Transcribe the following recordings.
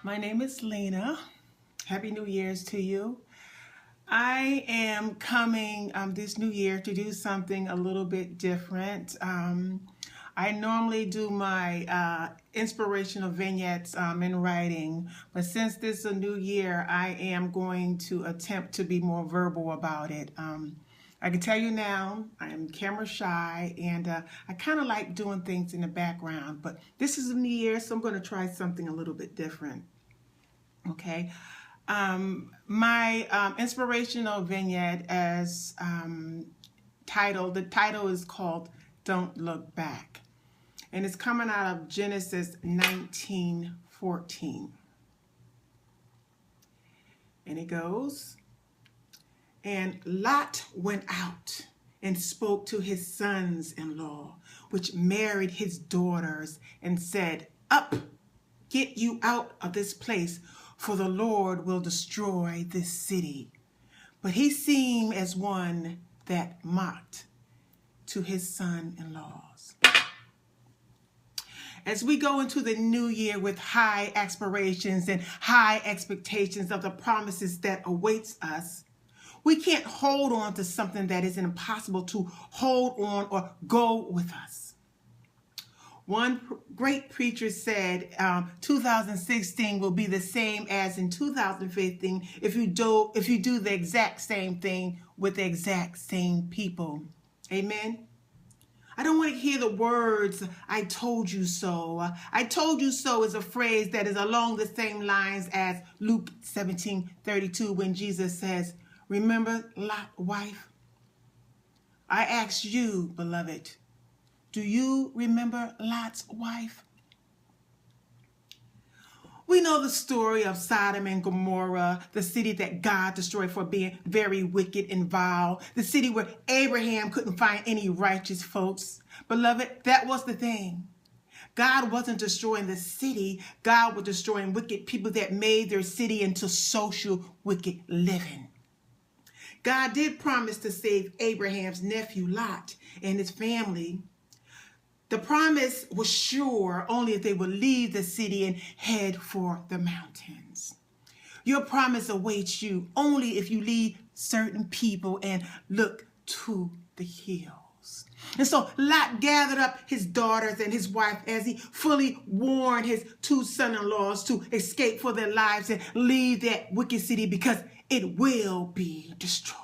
My name is Lena. Happy New Year's to you. I am coming this new year to do something a little bit different. I normally do my inspirational vignettes in writing, but since this is a new year, I am going to attempt to be more verbal about it. I can tell you now, I am camera shy, and I kind of like doing things in the background, but this is a new year, so I'm going to try something a little bit different. Okay. My inspirational vignette as the title is called Don't Look Back. And it's coming out of Genesis 19:14. And it goes, "And Lot went out and spoke to his sons-in-law, which married his daughters, and said, 'Up, get you out of this place, for the Lord will destroy this city.' But he seemed as one that mocked to his son-in-laws." As we go into the new year with high aspirations and high expectations of the promises that awaits us, we can't hold on to something that is impossible to hold on or go with us. One great preacher said 2016 will be the same as in 2015 if you do the exact same thing with the exact same people. Amen. I don't want to hear the words, "I told you so." "I told you so" is a phrase that is along the same lines as Luke 17:32 when Jesus says, "Remember Lot's wife?" I ask you, beloved, do you remember Lot's wife? We know the story of Sodom and Gomorrah, the city that God destroyed for being very wicked and vile, the city where Abraham couldn't find any righteous folks. Beloved, that was the thing. God wasn't destroying the city. God was destroying wicked people that made their city into social wicked living. God did promise to save Abraham's nephew Lot and his family. The promise was sure only if they would leave the city and head for the mountains. Your promise awaits you only if you leave certain people and look to the hills. And so Lot gathered up his daughters and his wife as he fully warned his two sons-in-laws to escape for their lives and leave that wicked city because it will be destroyed.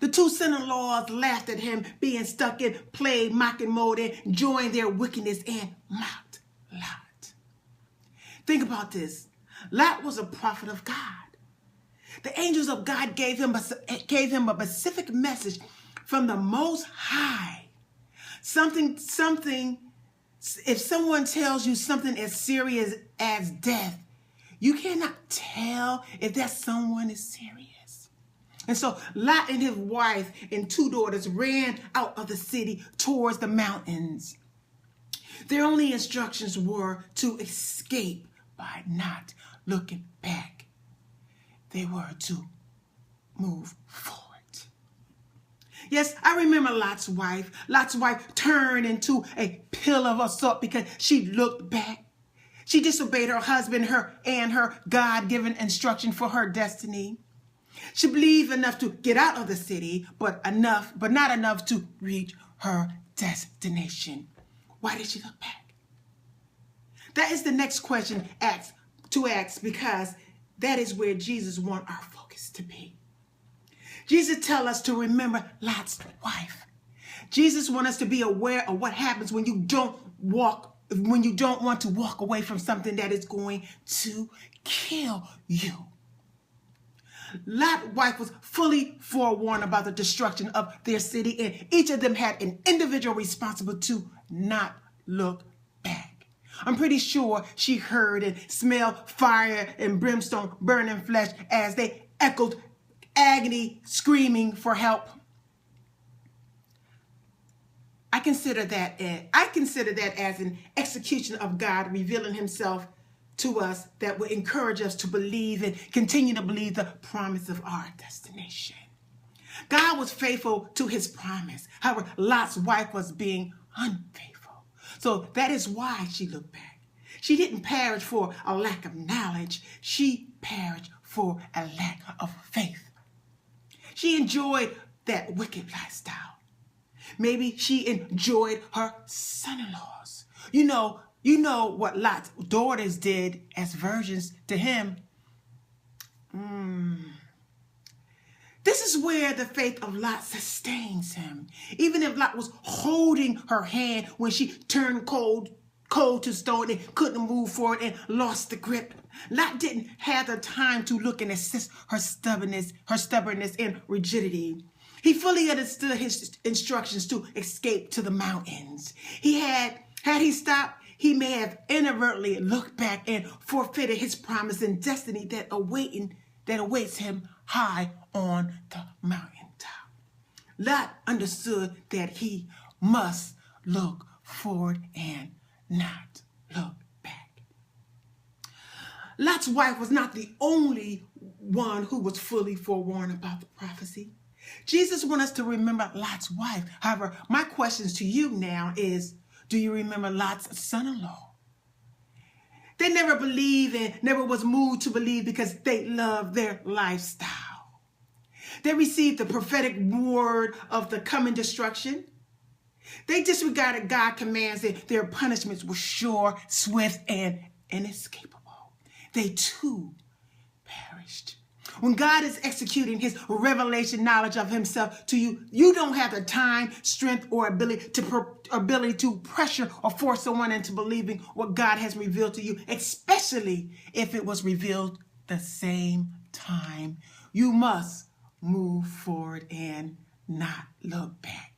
The two son-in-laws laughed at him being stuck in play mocking mode and joined their wickedness and mocked Lot. Think about this. Lot was a prophet of God. The angels of God gave him a specific message from the Most High. If someone tells you something as serious as death, you cannot tell if that someone is serious. And so Lot and his wife and two daughters ran out of the city towards the mountains. Their only instructions were to escape by not looking back. They were to move forward. Yes, I remember Lot's wife. Lot's wife turned into a pillar of salt because she looked back. She disobeyed her husband and her God-given instruction for her destiny. She believed enough to get out of the city, but not enough to reach her destination. Why did she look back? That is the next question to ask, because that is where Jesus wants our focus to be. Jesus tells us to remember Lot's wife. Jesus wants us to be aware of what happens when you don't want to walk away from something that is going to kill you. Lot's wife was fully forewarned about the destruction of their city, and each of them had an individual responsibility to not look back. I'm pretty sure she heard and smelled fire and brimstone burning flesh as they echoed agony, screaming for help. I consider that as an execution of God revealing himself to us that will encourage us to believe and continue to believe the promise of our destination. God was faithful to his promise. However, Lot's wife was being unfaithful. So that is why she looked back. She didn't perish for a lack of knowledge. She perished for a lack of faith. She enjoyed that wicked lifestyle. Maybe she enjoyed her son-in-laws. You know what Lot's daughters did as virgins to him. This is where the faith of Lot sustains him. Even if Lot was holding her hand when she turned cold to stone and couldn't move forward and lost the grip, Lot didn't have the time to look and assess her stubbornness and rigidity. He fully understood his instructions to escape to the mountains. Had he stopped, he may have inadvertently looked back and forfeited his promise and destiny that awaits him high on the mountaintop. Lot understood that he must look forward and not look back. Lot's wife was not the only one who was fully forewarned about the prophecy. Jesus wants us to remember Lot's wife. However, my questions to you now is, do you remember Lot's son-in-law? They never believed and never was moved to believe because they loved their lifestyle. They received the prophetic word of the coming destruction. They disregarded God's commands and their punishments were sure, swift, and inescapable. They too perished. When God is executing his revelation knowledge of himself to you, you don't have the time, strength, or ability to pressure or force someone into believing what God has revealed to you, especially if it was revealed the same time. You must move forward and not look back.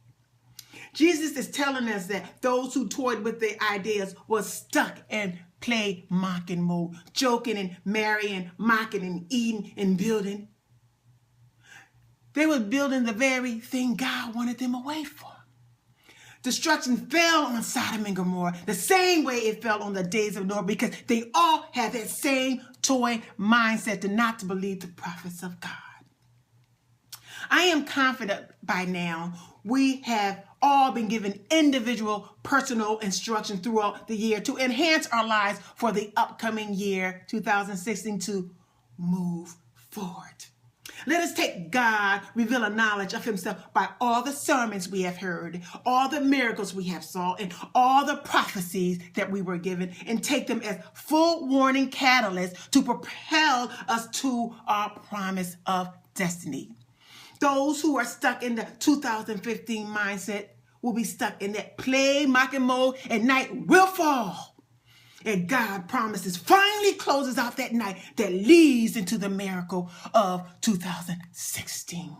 Jesus is telling us that those who toyed with their ideas were stuck in play mocking mode, joking and marrying, mocking and eating and building. They were building the very thing God wanted them away from. Destruction fell on Sodom and Gomorrah the same way it fell on the days of Noah because they all had that same toy mindset to not to believe the prophets of God. I am confident by now we have all been given individual personal instruction throughout the year to enhance our lives for the upcoming year 2016 to move forward. Let us take God, reveal a knowledge of himself by all the sermons we have heard, all the miracles we have saw, and all the prophecies that we were given, and take them as full warning catalysts to propel us to our promise of destiny. Those who are stuck in the 2015 mindset will be stuck in that play mocking mode, and night will fall. And God promises finally closes out that night that leads into the miracle of 2016.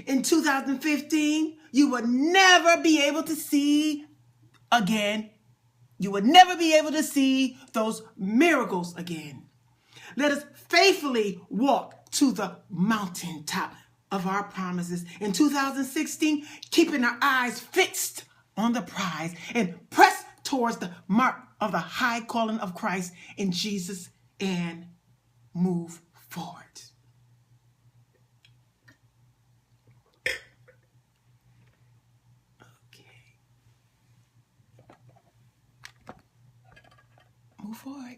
In 2015, you will never be able to see again. You will never be able to see those miracles again. Let us faithfully walk to the mountaintop of our promises in 2016, keeping our eyes fixed on the prize and press towards the mark of the high calling of Christ in Jesus and move forward. Okay. Move forward.